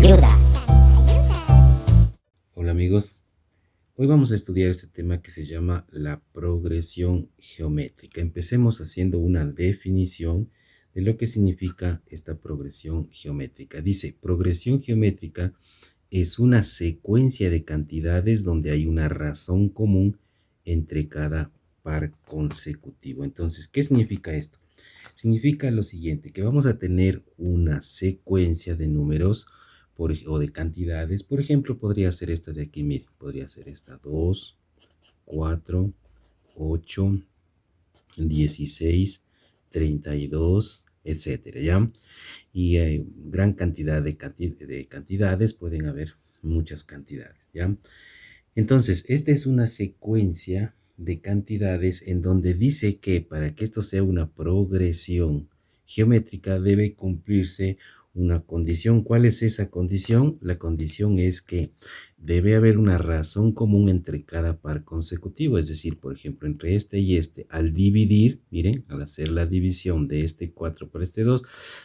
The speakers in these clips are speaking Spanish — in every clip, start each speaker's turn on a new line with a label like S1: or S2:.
S1: ayudas.
S2: Hola amigos, hoy vamos a estudiar este tema que se llama la progresión geométrica. Empecemos haciendo una definición de lo que significa esta progresión geométrica. Dice, progresión geométrica es una secuencia de cantidades donde hay una razón común entre cada par consecutivo. Entonces, ¿qué significa esto? Significa lo siguiente, que vamos a tener una secuencia de números o de cantidades. Por ejemplo, podría ser esta de aquí, mire, podría ser esta 2, 4, 8, 16, 32, etcétera, ¿ya? Y hay gran cantidad de cantidades, pueden haber muchas cantidades, ¿ya? Entonces, esta es una secuencia de cantidades en donde dice que para que esto sea una progresión geométrica debe cumplirse una condición. ¿Cuál es esa condición? La condición es que debe haber una razón común entre cada par consecutivo, es decir, por ejemplo, entre este y este, al dividir, miren, al hacer la división de este 4 por este 2,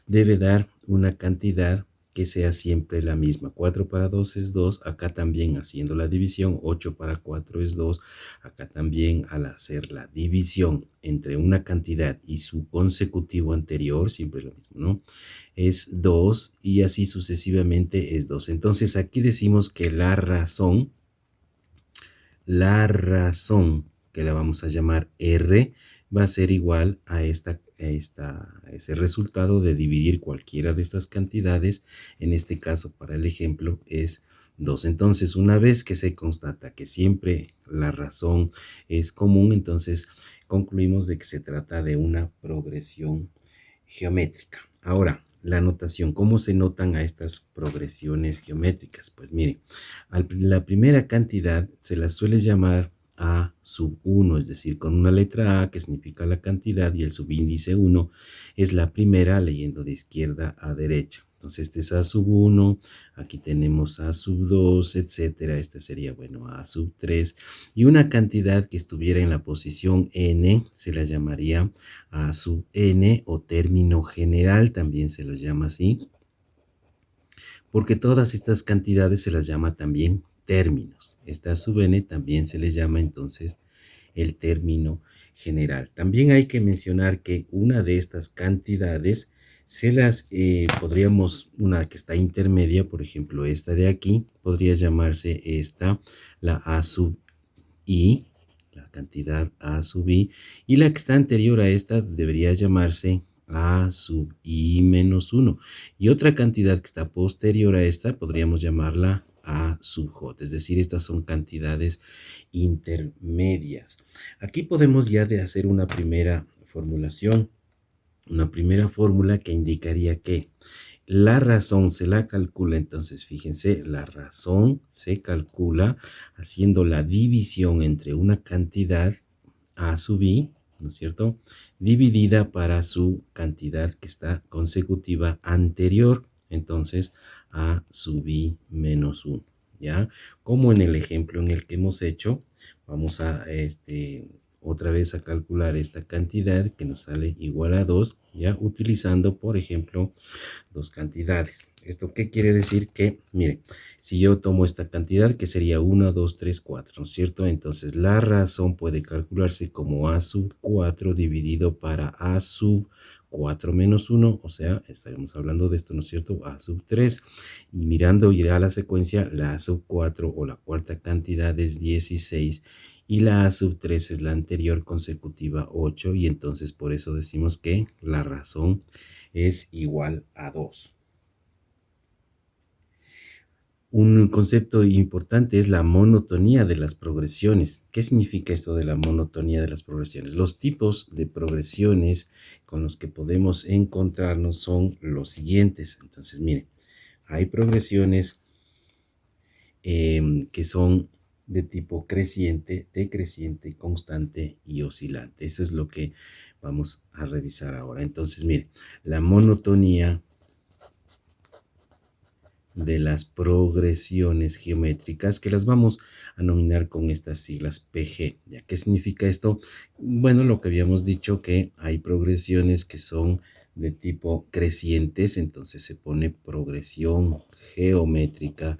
S2: debe dar una cantidad que sea siempre la misma. 4 para 2 es 2, acá también haciendo la división, 8 para 4 es 2, acá también al hacer la división entre una cantidad y su consecutivo anterior, siempre lo mismo, ¿no? Es 2 y así sucesivamente es 2. Entonces aquí decimos que la razón que la vamos a llamar R va a ser igual a ese resultado de dividir cualquiera de estas cantidades. En este caso, para el ejemplo, es 2. Entonces, una vez que se constata que siempre la razón es común, entonces concluimos de que se trata de una progresión geométrica. Ahora, la notación, ¿cómo se notan a estas progresiones geométricas? Pues miren, la primera cantidad se la suele llamar A sub 1, es decir, con una letra A que significa la cantidad y el subíndice 1 es la primera leyendo de izquierda a derecha. Entonces este es A sub 1, aquí tenemos A sub 2, etcétera. Este sería, bueno, A sub 3. Y una cantidad que estuviera en la posición n se la llamaría A sub n o término general, también se lo llama así, porque todas estas cantidades se las llama también términos. Esta sub n también se le llama entonces el término general. También hay que mencionar que una de estas cantidades podríamos, una que está intermedia, por ejemplo esta de aquí, podría llamarse esta la A sub i, la cantidad A sub i, y la que está anterior a esta debería llamarse A sub i menos 1. Y otra cantidad que está posterior a esta podríamos llamarla A sub j, es decir, estas son cantidades intermedias. Aquí podemos ya de hacer una primera formulación, una primera fórmula que indicaría que la razón se la calcula, entonces fíjense, la razón se calcula haciendo la división entre una cantidad A sub i, ¿no es cierto?, dividida para su cantidad que está consecutiva anterior, entonces A sub i menos 1, ¿ya? Como en el ejemplo en el que hemos hecho, vamos a otra vez a calcular esta cantidad que nos sale igual a 2, ya utilizando, por ejemplo, dos cantidades. ¿Esto qué quiere decir? Que, mire, si yo tomo esta cantidad, que sería 1, 2, 3, 4, ¿no es cierto? Entonces, la razón puede calcularse como A sub 4 dividido para A sub 4 menos 1, o sea, estaremos hablando de esto, ¿no es cierto? A sub 3, y mirando irá a la secuencia, la A sub 4 o la cuarta cantidad es 16, y la A sub 3 es la anterior consecutiva 8, y entonces por eso decimos que la razón es igual a 2. Un concepto importante es la monotonía de las progresiones. ¿Qué significa esto de la monotonía de las progresiones? Los tipos de progresiones con los que podemos encontrarnos son los siguientes. Entonces, miren, hay progresiones que son de tipo creciente, decreciente, constante y oscilante. Eso es lo que vamos a revisar ahora. Entonces, miren, la monotonía de las progresiones geométricas, que las vamos a nominar con estas siglas PG. ¿Ya qué significa esto? Bueno, lo que habíamos dicho, que hay progresiones que son de tipo crecientes, entonces se pone progresión geométrica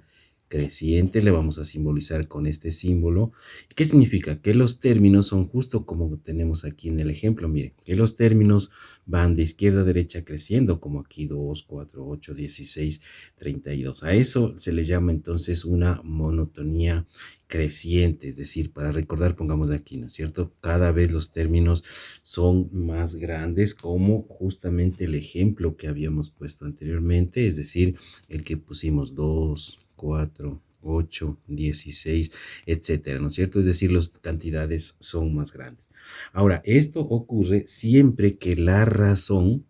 S2: creciente, le vamos a simbolizar con este símbolo. ¿Qué significa? Que los términos son justo como tenemos aquí en el ejemplo, miren, que los términos van de izquierda a derecha creciendo, como aquí 2, 4, 8, 16, 32. A eso se le llama entonces una monotonía creciente, es decir, para recordar, pongamos aquí, ¿no es cierto? Cada vez los términos son más grandes, como justamente el ejemplo que habíamos puesto anteriormente, es decir, el que pusimos 2, 4, 8, 16, etcétera, ¿no es cierto? Es decir, las cantidades son más grandes. Ahora, esto ocurre siempre que la razón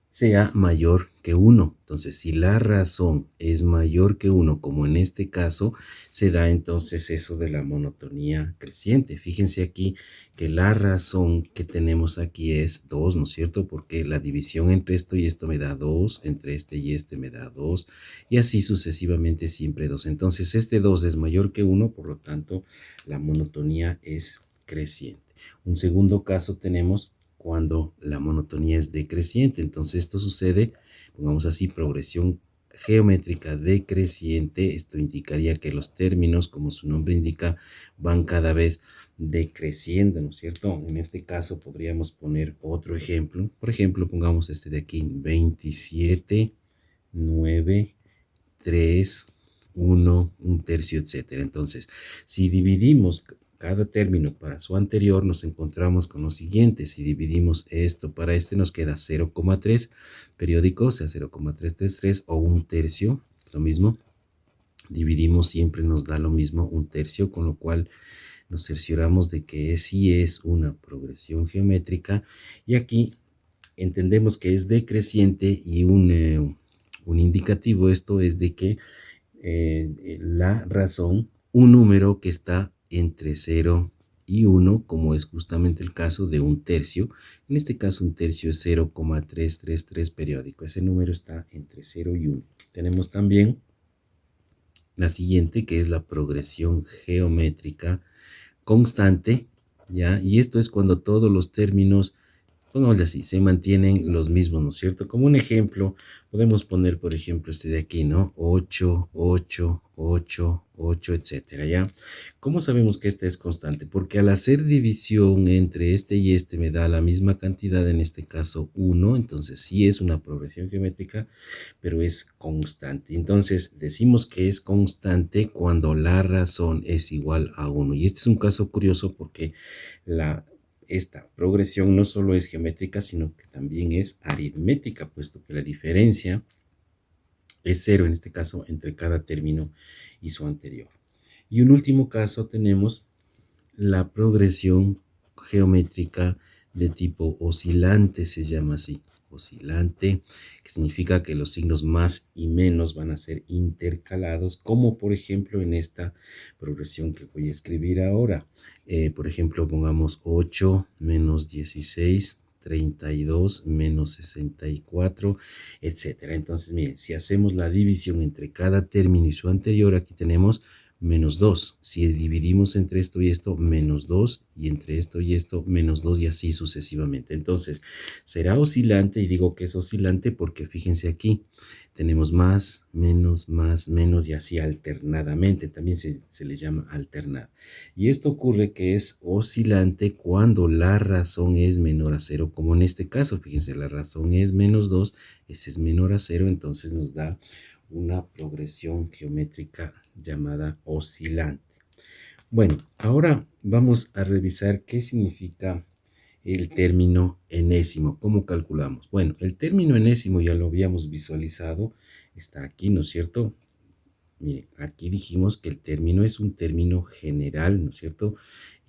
S2: sea mayor que uno. Entonces, si la razón es mayor que uno, como en este caso, se da entonces eso de la monotonía creciente. Fíjense aquí que la razón que tenemos aquí es 2, ¿no es cierto? Porque la división entre esto y esto me da 2, entre este y este me da 2, y así sucesivamente siempre 2. Entonces, este 2 es mayor que uno, por lo tanto, la monotonía es creciente. Un segundo caso tenemos cuando la monotonía es decreciente. Entonces esto sucede, pongamos así, progresión geométrica decreciente. Esto indicaría que los términos, como su nombre indica, van cada vez decreciendo, ¿no es cierto? En este caso podríamos poner otro ejemplo. Por ejemplo, pongamos este de aquí, 27, 9, 3, 1, un tercio, etcétera. Entonces, si dividimos cada término para su anterior, nos encontramos con lo siguiente. Si dividimos esto para este, nos queda 0,3 periódico, o sea, 0,333 o un tercio, es lo mismo. Dividimos siempre nos da lo mismo, un tercio, con lo cual nos cercioramos de que sí es una progresión geométrica. Y aquí entendemos que es decreciente y un indicativo esto es de que la razón, un número que está entre 0 y 1, como es justamente el caso de un tercio. En este caso, un tercio es 0,333 periódico. Ese número está entre 0 y 1. Tenemos también la siguiente, que es la progresión geométrica constante, ¿ya? Y esto es cuando todos los términos, pongámosle así, se mantienen los mismos, ¿no es cierto? Como un ejemplo, podemos poner, por ejemplo, este de aquí, ¿no? 8, 8, 8, 8, etcétera, ¿ya? ¿Cómo sabemos que este es constante? Porque al hacer división entre este y este me da la misma cantidad, en este caso 1, entonces sí es una progresión geométrica, pero es constante. Entonces decimos que es constante cuando la razón es igual a 1. Y este es un caso curioso porque esta progresión no solo es geométrica, sino que también es aritmética, puesto que la diferencia es 0, en este caso, entre cada término y su anterior. Y un último caso tenemos la progresión geométrica de tipo oscilante, se llama así, oscilante, que significa que los signos más y menos van a ser intercalados, como por ejemplo en esta progresión que voy a escribir ahora. Por ejemplo, pongamos 8 menos 16, 32 menos 64, etcétera. Entonces, miren, si hacemos la división entre cada término y su anterior, aquí tenemos menos 2. Si dividimos entre esto y esto, menos 2, y entre esto y esto, menos 2, y así sucesivamente. Entonces, será oscilante, y digo que es oscilante porque fíjense aquí, tenemos más, menos, y así alternadamente. También se le llama alternada. Y esto ocurre que es oscilante cuando la razón es menor a 0, como en este caso. Fíjense, la razón es menos 2, ese es menor a 0, entonces nos da una progresión geométrica llamada oscilante. Bueno, ahora vamos a revisar qué significa el término enésimo. ¿Cómo calculamos? Bueno, el término enésimo ya lo habíamos visualizado, está aquí, ¿no es cierto? Miren, aquí dijimos que el término es un término general, ¿no es cierto?,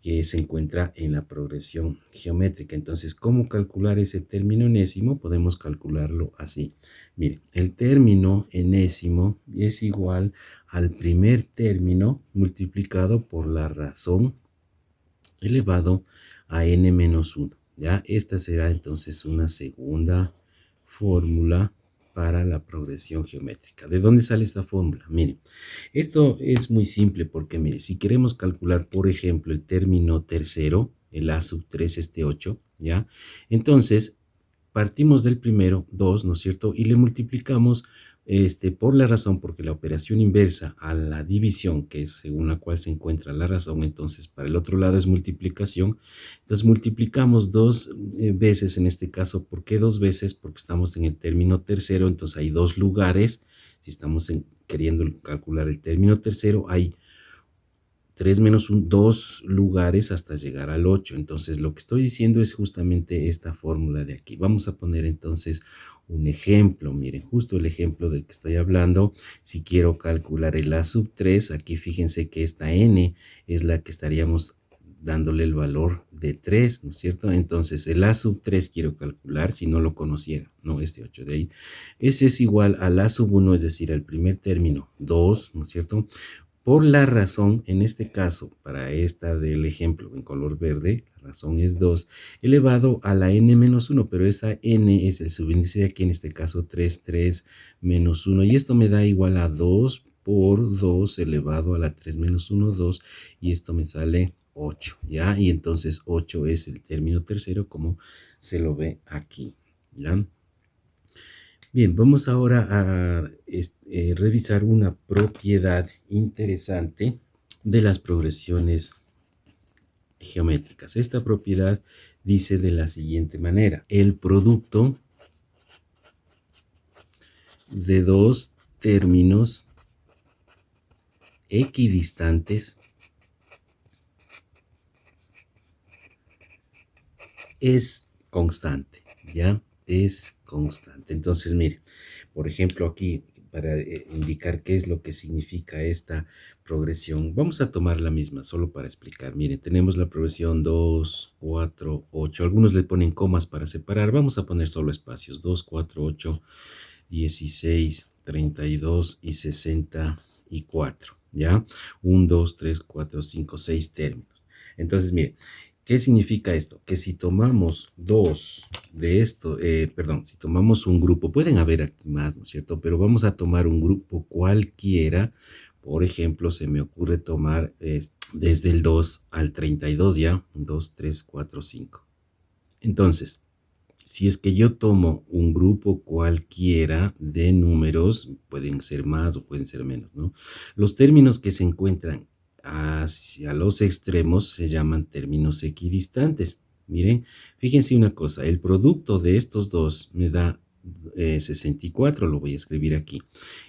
S2: que se encuentra en la progresión geométrica. Entonces, ¿cómo calcular ese término enésimo? Podemos calcularlo así. Miren, el término enésimo es igual al primer término multiplicado por la razón elevado a n menos 1. ¿Ya? Esta será entonces una segunda fórmula para la progresión geométrica. ¿De dónde sale esta fórmula? Miren, esto es muy simple porque, mire, si queremos calcular, por ejemplo, el término tercero, el a sub 3, este 8, ¿ya? Entonces, partimos del primero, 2, ¿no es cierto? Y le multiplicamos por la razón, porque la operación inversa a la división, que es según la cual se encuentra la razón, entonces para el otro lado es multiplicación. Entonces multiplicamos dos veces en este caso. ¿Por qué dos veces? Porque estamos en el término tercero, entonces hay dos lugares. Si estamos queriendo calcular el término tercero, hay 3 menos 1, 2 lugares hasta llegar al 8. Entonces, lo que estoy diciendo es justamente esta fórmula de aquí. Vamos a poner entonces un ejemplo. Miren, justo el ejemplo del que estoy hablando. Si quiero calcular el A sub 3, aquí fíjense que esta n es la que estaríamos dándole el valor de 3, ¿no es cierto? Entonces, el A sub 3 quiero calcular si no lo conociera, no este 8 de ahí. Ese es igual al A sub 1, es decir, al primer término, 2, ¿no es cierto? Por la razón, en este caso, para esta del ejemplo en color verde, la razón es 2 elevado a la n menos 1, pero esa n es el subíndice de aquí, en este caso 3, 3 menos 1, y esto me da igual a 2 por 2 elevado a la 3 menos 1, 2, y esto me sale 8, ¿ya? Y entonces 8 es el término tercero, como se lo ve aquí, ¿ya? Bien, vamos ahora a revisar una propiedad interesante de las progresiones geométricas. Esta propiedad dice de la siguiente manera: el producto de dos términos equidistantes es constante, ¿ya? Es constante. Entonces, mire, por ejemplo, aquí, para indicar qué es lo que significa esta progresión, vamos a tomar la misma, solo para explicar. Miren, tenemos la progresión 2, 4, 8. Algunos le ponen comas para separar. Vamos a poner solo espacios. 2, 4, 8, 16, 32 y 64. ¿Ya? 1, 2, 3, 4, 5, 6 términos. Entonces, miren, ¿qué significa esto? Que si tomamos dos de esto, perdón, si tomamos un grupo, pueden haber aquí más, ¿no es cierto? Pero vamos a tomar un grupo cualquiera. Por ejemplo, se me ocurre tomar desde el 2 al 32, ¿ya? 2, 3, 4, 5. Entonces, si es que yo tomo un grupo cualquiera de números, pueden ser más o pueden ser menos, ¿no? Los términos que se encuentran hacia los extremos se llaman términos equidistantes. Miren, fíjense una cosa, el producto de estos dos me da 64, lo voy a escribir aquí.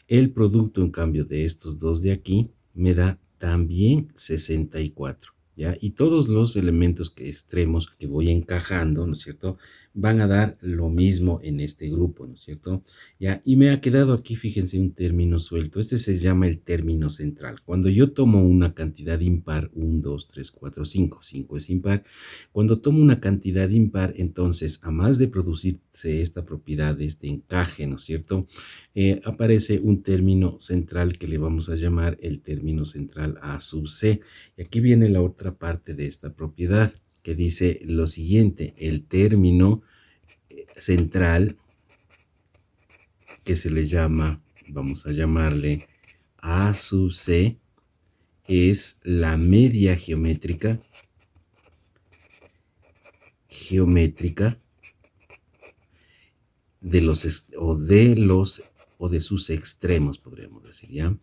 S2: El producto, en cambio, de estos dos de aquí me da también 64. ¿Ya? Y todos los elementos extremos que voy encajando, ¿no es cierto?, van a dar lo mismo en este grupo, ¿no es cierto? ¿Ya? Y me ha quedado aquí, fíjense, un término suelto. Este se llama el término central. Cuando yo tomo una cantidad impar, 1, 2, 3, 4, 5, 5 es impar. Cuando tomo una cantidad impar, entonces, a más de producirse esta propiedad, este encaje, ¿no es cierto?, aparece un término central que le vamos a llamar el término central A sub C. Y aquí viene la otra parte de esta propiedad, que dice lo siguiente: el término central, que se le llama, vamos a llamarle A sub C, es la media geométrica de de sus extremos, podríamos decir, ¿ya?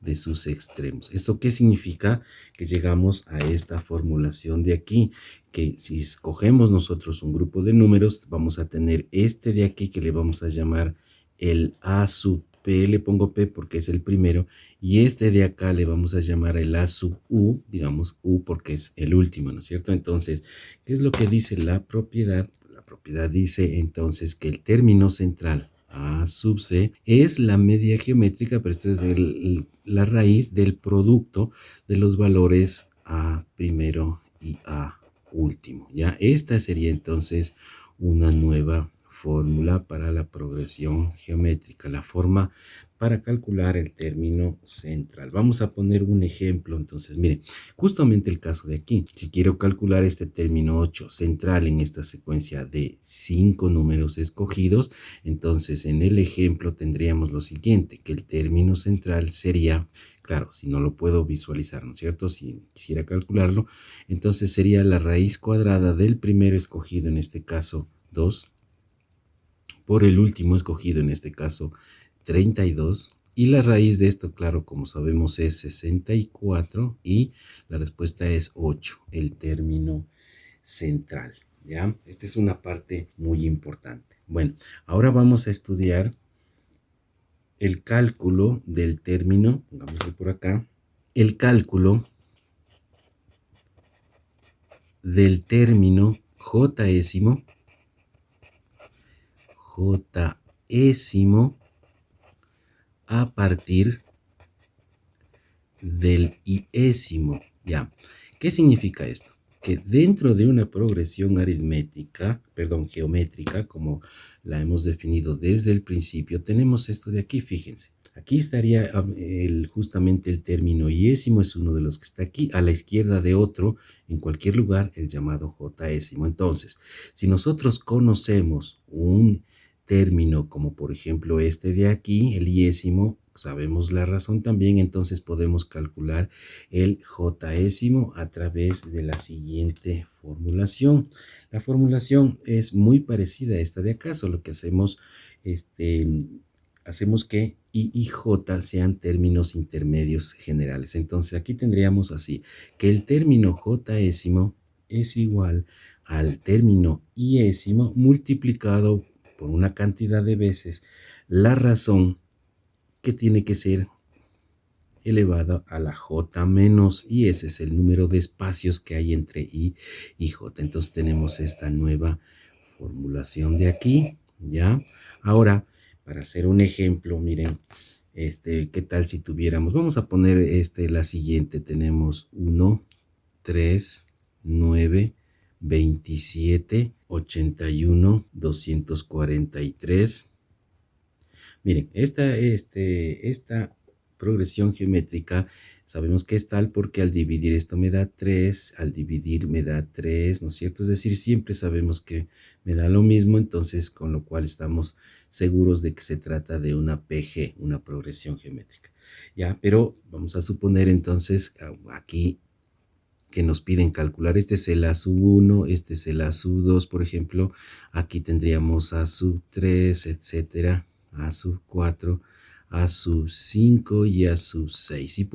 S2: De sus extremos. ¿Esto qué significa? Que llegamos a esta formulación de aquí, que si escogemos nosotros un grupo de números, vamos a tener este de aquí que le vamos a llamar el A sub P, le pongo P porque es el primero, y este de acá le vamos a llamar el A sub U, digamos U porque es el último, ¿no es cierto? Entonces, ¿qué es lo que dice la propiedad? La propiedad dice entonces que el término central A sub C es la media geométrica, pero esto es la raíz del producto de los valores A primero y A último. ¿Ya? Esta sería entonces una nueva fórmula para la progresión geométrica, la forma para calcular el término central. Vamos a poner un ejemplo. Entonces, miren, justamente el caso de aquí. Si quiero calcular este término 8 central en esta secuencia de 5 números escogidos, entonces en el ejemplo tendríamos lo siguiente, que el término central sería, claro, si no lo puedo visualizar, ¿no es cierto? Si quisiera calcularlo, entonces sería la raíz cuadrada del primero escogido, en este caso 2, por el último escogido, en este caso 32. Y la raíz de esto, claro, como sabemos, es 64 y la respuesta es 8, el término central. ¿Ya? Esta es una parte muy importante. Bueno, ahora vamos a estudiar el cálculo del término, pongámoslo por acá, el cálculo del término jésimo a partir del iésimo. ¿Ya? ¿Qué significa esto? Que dentro de una progresión aritmética, perdón, geométrica, como la hemos definido desde el principio, tenemos esto de aquí, fíjense. Aquí estaría justamente el término iésimo, es uno de los que está aquí, a la izquierda de otro, en cualquier lugar, el llamado jésimo. Entonces, si nosotros conocemos un término como por ejemplo este de aquí, el iésimo, sabemos la razón también, entonces podemos calcular el jésimo a través de la siguiente formulación. La formulación es muy parecida a esta de acá, solo que hacemos que I y J sean términos intermedios generales. Entonces aquí tendríamos así, que el término jésimo es igual al término iésimo multiplicado por una cantidad de veces la razón que tiene que ser elevada a la j menos i. Ese es el número de espacios que hay entre i y j. Entonces tenemos esta nueva formulación de aquí, ¿ya? Ahora, para hacer un ejemplo, miren, ¿qué tal si tuviéramos? Vamos a poner la siguiente. Tenemos 1, 3, 9, 27, 81, 243. Miren, esta progresión geométrica sabemos que es tal porque al dividir esto me da 3, al dividir me da 3, ¿no es cierto? Es decir, siempre sabemos que me da lo mismo, entonces con lo cual estamos seguros de que se trata de una PG, una progresión geométrica. Ya, pero vamos a suponer entonces aquí que nos piden calcular. Este es el A sub 1, este es el A sub 2, por ejemplo. Aquí tendríamos A sub 3, etcétera, A sub 4, A sub 5 y A sub 6. Y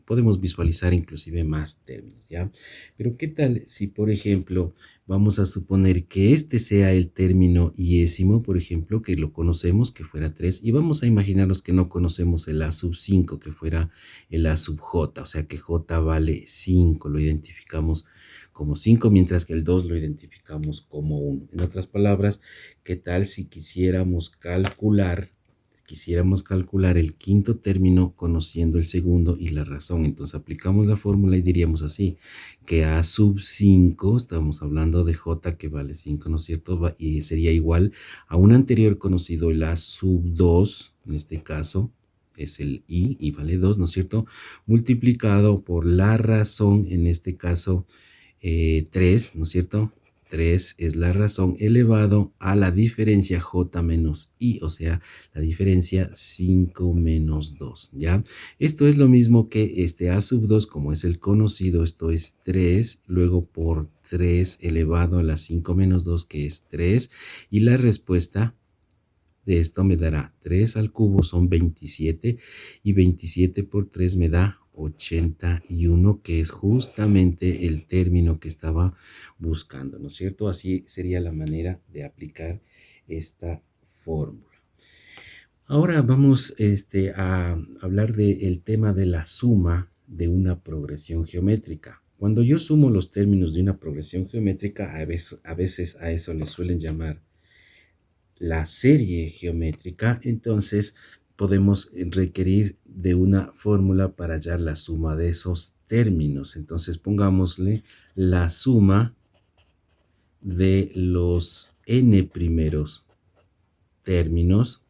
S2: podemos visualizar inclusive más términos, ¿ya? Pero ¿qué tal si, por ejemplo, vamos a suponer que este sea el término iésimo, por ejemplo, que lo conocemos, que fuera 3, y vamos a imaginarnos que no conocemos el A sub 5, que fuera el A sub J, o sea que J vale 5, lo identificamos como 5, mientras que el 2 lo identificamos como 1. En otras palabras, ¿qué tal si quisiéramos calcular el quinto término conociendo el segundo y la razón? Entonces aplicamos la fórmula y diríamos así, que A sub 5, estamos hablando de J que vale 5, ¿no es cierto? Y sería igual a un anterior conocido, el A sub 2, en este caso, es el I y vale 2, ¿no es cierto? Multiplicado por la razón, en este caso 3, ¿no es cierto? 3 es la razón elevado a la diferencia j menos i, o sea, la diferencia 5 menos 2, ¿ya? Esto es lo mismo que este a sub 2, como es el conocido, esto es 3, luego por 3 elevado a la 5 menos 2, que es 3, y la respuesta de esto me dará 3 al cubo, son 27, y 27 por 3 me da 81, que es justamente el término que estaba buscando, ¿no es cierto? Así sería la manera de aplicar esta fórmula. Ahora vamos a hablar del tema de la suma de una progresión geométrica. Cuando yo sumo los términos de una progresión geométrica, a veces a eso le suelen llamar la serie geométrica, entonces podemos requerir de una fórmula para hallar la suma de esos términos. Entonces pongámosle la suma de los n primeros términos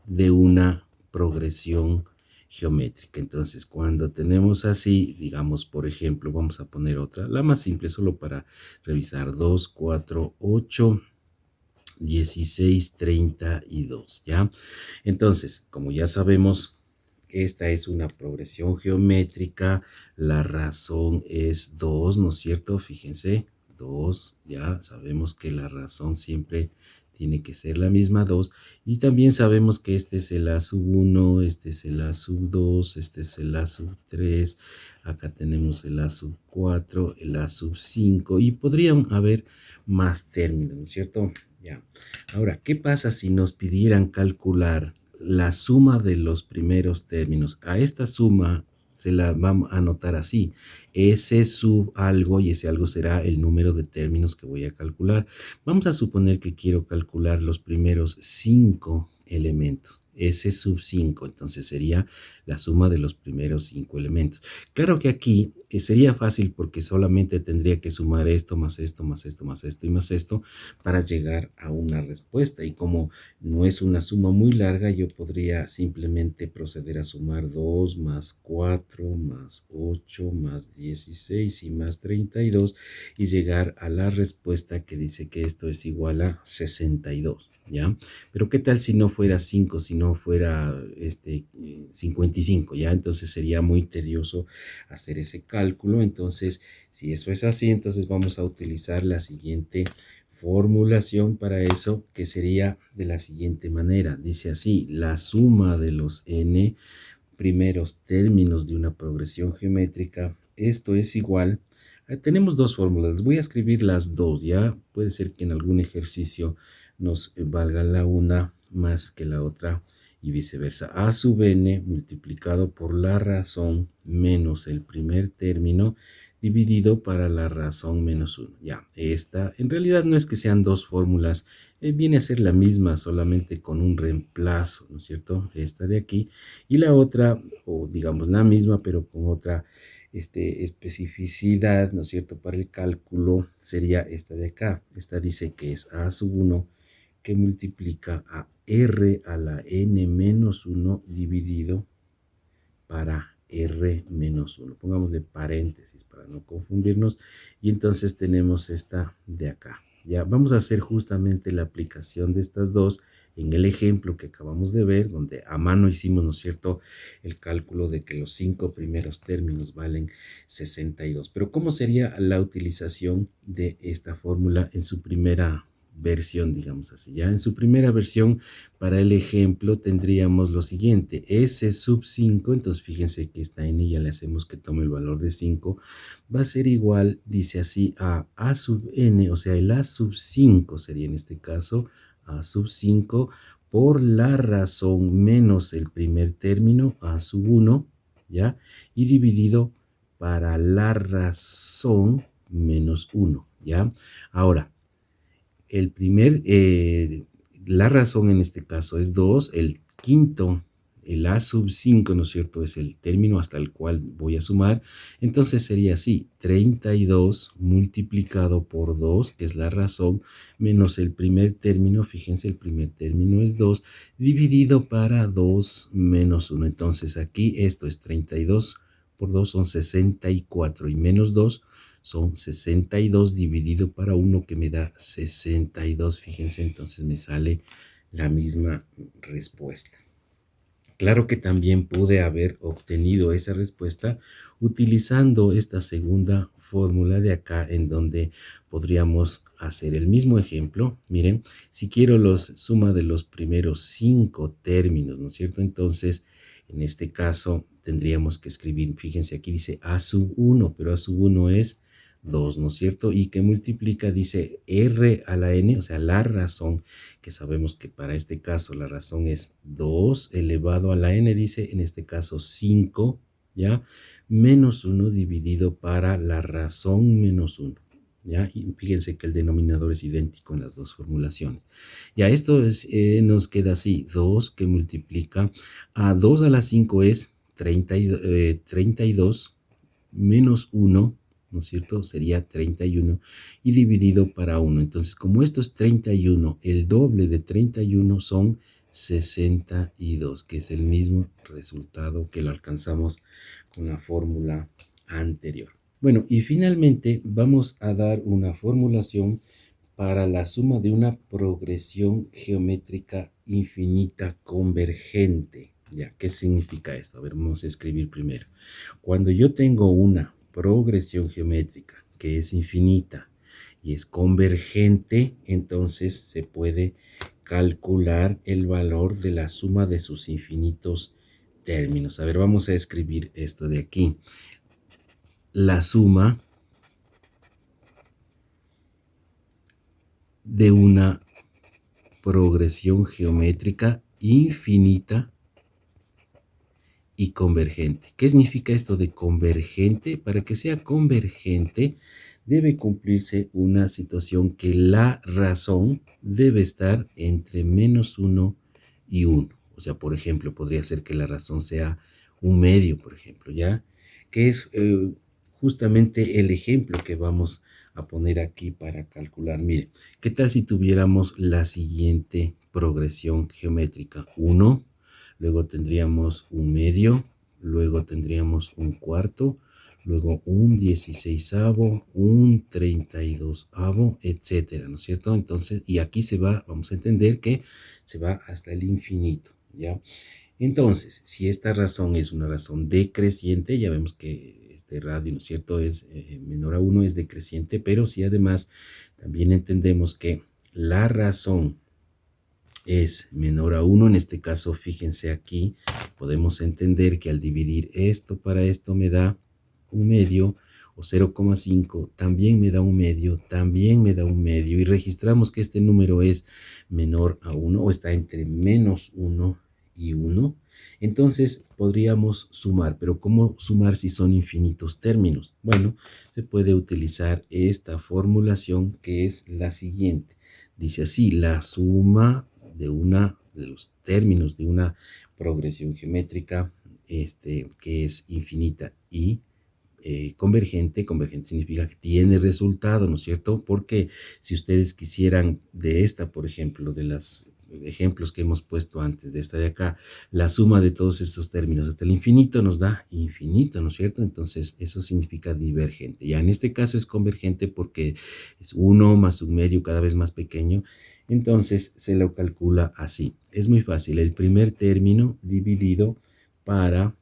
S2: de una progresión geométrica. Entonces, cuando tenemos así, digamos, por ejemplo, vamos a poner otra, la más simple, solo para revisar: 2, 4, 8, 16, 32, ¿ya? Entonces, como ya sabemos, esta es una progresión geométrica, la razón es 2, ¿no es cierto? Fíjense, 2, ya sabemos que la razón siempre tiene que ser la misma 2, y también sabemos que este es el A sub 1, este es el A sub 2, este es el A sub 3, acá tenemos el A sub 4, el A sub 5, y podrían haber más términos, ¿no es cierto? Ya. Ahora, ¿qué pasa si nos pidieran calcular la suma de los primeros términos? A esta suma se la vamos a anotar así: S sub algo, y ese algo será el número de términos que voy a calcular. Vamos a suponer que quiero calcular los primeros 5 elementos. S sub 5, entonces sería la suma de los primeros 5 elementos. Claro que aquí sería fácil porque solamente tendría que sumar esto, más esto, más esto, más esto y más esto para llegar a una respuesta. Y como no es una suma muy larga, yo podría simplemente proceder a sumar 2 más 4 más 8 más 16 y más 32 y llegar a la respuesta que dice que esto es igual a 62, ¿ya? Pero ¿qué tal si no fuera 5, si no fuera 55, ¿ya? Entonces sería muy tedioso hacer ese cálculo. Entonces, si eso es así, entonces vamos a utilizar la siguiente formulación para eso, que sería de la siguiente manera. Dice así: la suma de los n primeros términos de una progresión geométrica, esto es igual. Tenemos dos fórmulas, voy a escribir las dos, ya puede ser que en algún ejercicio nos valga la una más que la otra y viceversa. A sub n multiplicado por la razón menos el primer término dividido para la razón menos 1. Ya, esta en realidad no es que sean dos fórmulas, viene a ser la misma, solamente con un reemplazo, ¿no es cierto? Esta de aquí, y la otra, o digamos la misma, pero con otra especificidad, ¿no es cierto? Para el cálculo sería esta de acá. Esta dice que es A sub 1 que multiplica a R a la N menos 1 dividido para R menos 1. Pongámosle paréntesis para no confundirnos. Y entonces tenemos esta de acá. Ya vamos a hacer justamente la aplicación de estas dos en el ejemplo que acabamos de ver, donde a mano hicimos, ¿no es cierto?, el cálculo de que los 5 primeros términos valen 62. Pero ¿cómo sería la utilización de esta fórmula en su primera versión, digamos así? Ya en su primera versión, para el ejemplo, tendríamos lo siguiente: S sub 5, entonces fíjense que esta n ya le hacemos que tome el valor de 5, va a ser igual, dice así, a sub n, o sea, el a sub 5 sería en este caso a sub 5 por la razón menos el primer término, a sub 1, ¿ya? Y dividido para la razón menos 1, ¿ya? Ahora, el primer, la razón en este caso es 2, el quinto, el a sub 5, ¿no es cierto?, es el término hasta el cual voy a sumar. Entonces sería así: 32 multiplicado por 2, que es la razón, menos el primer término, fíjense, el primer término es 2, dividido para 2 menos 1. Entonces aquí esto es 32 por 2 son 64 y menos 2 son 62 dividido para 1 que me da 62. Fíjense, entonces me sale la misma respuesta. Claro que también pude haber obtenido esa respuesta utilizando esta segunda fórmula de acá, en donde podríamos hacer el mismo ejemplo. Miren, si quiero la suma de los primeros 5 términos, ¿no es cierto? Entonces, en este caso, tendríamos que escribir, fíjense, aquí dice A sub 1, pero A sub 1 es 2, ¿no es cierto? Y que multiplica, dice R a la N, o sea, la razón, que sabemos que para este caso la razón es 2 elevado a la N, dice, en este caso 5, ¿ya? Menos 1 dividido para la razón menos 1, ¿ya? Y fíjense que el denominador es idéntico en las dos formulaciones. Ya esto es, nos queda así: 2 que multiplica a 2 a la 5 es 32 menos 1, ¿no es cierto? Sería 31 y dividido para 1. Entonces, como esto es 31, el doble de 31 son 62, que es el mismo resultado que lo alcanzamos con la fórmula anterior. Bueno, y finalmente vamos a dar una formulación para la suma de una progresión geométrica infinita convergente. Ya, ¿qué significa esto? A ver, vamos a escribir primero. Cuando yo tengo una progresión geométrica que es infinita y es convergente, entonces se puede calcular el valor de la suma de sus infinitos términos. A ver, vamos a escribir esto de aquí. La suma de una progresión geométrica infinita y convergente. ¿Qué significa esto de convergente? Para que sea convergente debe cumplirse una situación que la razón debe estar entre -1 y 1. O sea, por ejemplo, podría ser que la razón sea un medio, por ejemplo, ¿ya? Que es justamente el ejemplo que vamos a poner aquí para calcular. Mire, ¿qué tal si tuviéramos la siguiente progresión geométrica? 1, luego tendríamos un medio, luego tendríamos un cuarto, luego un 16avo, un 32avo, etcétera, ¿no es cierto? Entonces, y aquí se va, vamos a entender que se va hasta el infinito, ¿ya? Entonces, si esta razón es una razón decreciente, ya vemos que este radio, ¿no es cierto?, es menor a 1, es decreciente, pero si además también entendemos que la razón es menor a 1, en este caso, fíjense aquí, podemos entender que al dividir esto para esto me da un medio, o 0,5, también me da un medio, también me da un medio, y registramos que este número es menor a 1, o está entre -1 y 1, entonces podríamos sumar, pero ¿cómo sumar si son infinitos términos? Bueno, se puede utilizar esta formulación que es la siguiente. Dice así, la suma de los términos de una progresión geométrica que es infinita y convergente significa que tiene resultado, ¿no es cierto? Porque si ustedes quisieran de esta, por ejemplo, de los ejemplos que hemos puesto antes, de esta de acá, la suma de todos estos términos hasta el infinito nos da infinito, ¿no es cierto? Entonces eso significa divergente. Ya en este caso es convergente porque es 1 más un medio cada vez más pequeño, entonces se lo calcula así. Es muy fácil, el primer término dividido para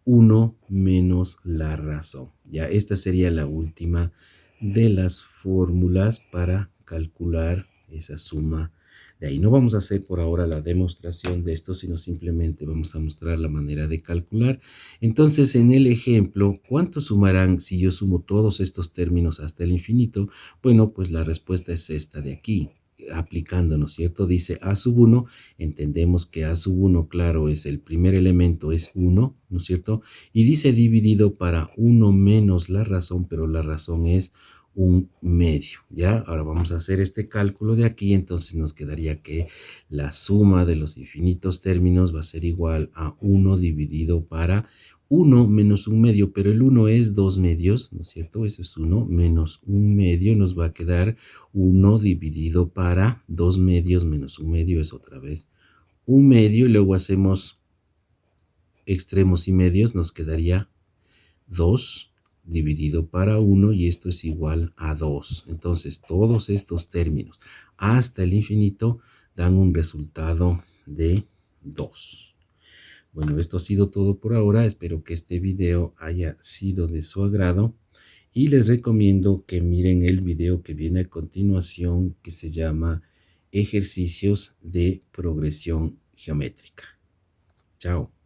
S2: 1 menos la razón. Ya esta sería la última de las fórmulas para calcular esa suma de ahí. No vamos a hacer por ahora la demostración de esto, sino simplemente vamos a mostrar la manera de calcular. Entonces, en el ejemplo, ¿cuánto sumarán si yo sumo todos estos términos hasta el infinito? Bueno, pues la respuesta es esta de aquí, aplicando, ¿no es cierto? Dice a sub 1, entendemos que a sub 1, claro, es el primer elemento, es 1, ¿no es cierto? Y dice dividido para 1 menos la razón, pero la razón es un medio, ¿ya? Ahora vamos a hacer este cálculo de aquí, entonces nos quedaría que la suma de los infinitos términos va a ser igual a 1 dividido para 1 menos un medio, pero el 1 es 2 medios, ¿no es cierto? Eso es 1 menos un medio, nos va a quedar 1 dividido para 2 medios menos un medio, es otra vez un medio, y luego hacemos extremos y medios, nos quedaría 2 dividido para 1, y esto es igual a 2. Entonces, todos estos términos hasta el infinito dan un resultado de 2. Bueno, esto ha sido todo por ahora. Espero que este video haya sido de su agrado y les recomiendo que miren el video que viene a continuación, que se llama Ejercicios de progresión geométrica. Chao.